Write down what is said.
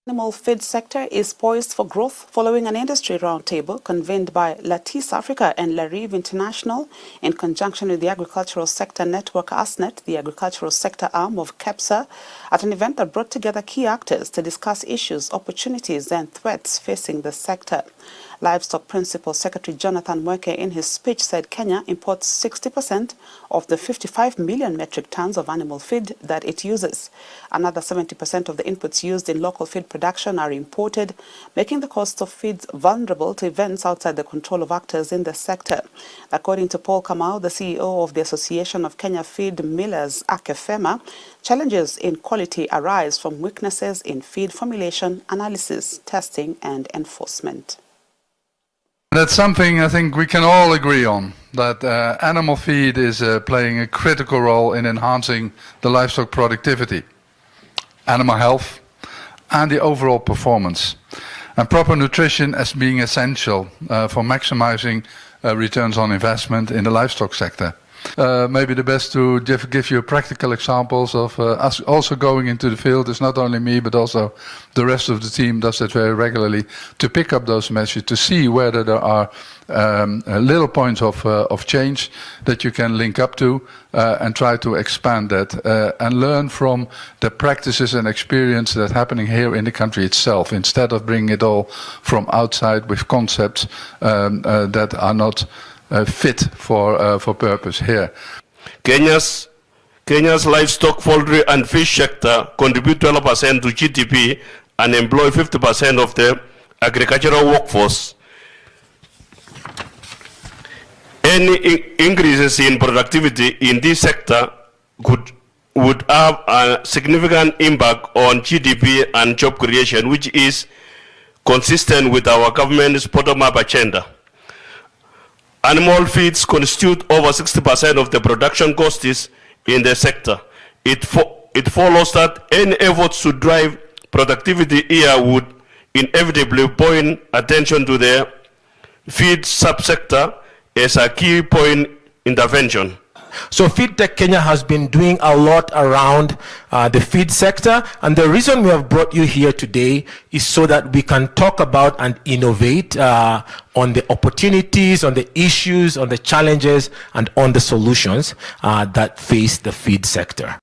Animal feed sector is poised for growth following an industry roundtable convened by Lattice Africa and Larive International in conjunction with the Agricultural Sector Network ASNET, the agricultural sector arm of KEPSA, at an event that brought together key actors to discuss issues, opportunities and threats facing the sector. Livestock Principal Secretary Jonathan Mweke in his speech said Kenya imports 60% of the 55 million metric tons of animal feed that it uses. Another 70% of the inputs used in local feed production are imported, making the cost of feeds vulnerable to events outside the control of actors in the sector. According to Paul Kamau, the CEO of the Association of Kenya Feed Millers, AKEFEMA, challenges in quality arise from weaknesses in feed formulation, analysis, testing and enforcement. That's something I think we can all agree on, that animal feed is playing a critical role in enhancing the livestock productivity, animal health and the overall performance. And proper nutrition as being essential for maximizing returns on investment in the livestock sector. Maybe the best to give you practical examples of us also going into the field. It's not only me, but also the rest of the team does that very regularly to pick up those messages, to see whether there are little points of change that you can link up to and try to expand that and learn from the practices and experience that are happening here in the country itself, instead of bringing it all from outside with concepts that are not fit for purpose here. Kenya's livestock, poultry and fish sector contribute 12% to GDP and employ 50% of the agricultural workforce. Any increases in productivity in this sector would have a significant impact on GDP and job creation, which is consistent with our government's bottom-up agenda. Animal feeds constitute over 60% of the production costs in the sector. It follows that any efforts to drive productivity here would inevitably point attention to the feed subsector as a key point intervention. So FeedTech Kenya has been doing a lot around the feed sector, and the reason we have brought you here today is so that we can talk about and innovate on the opportunities, on the issues, on the challenges, and on the solutions that face the feed sector.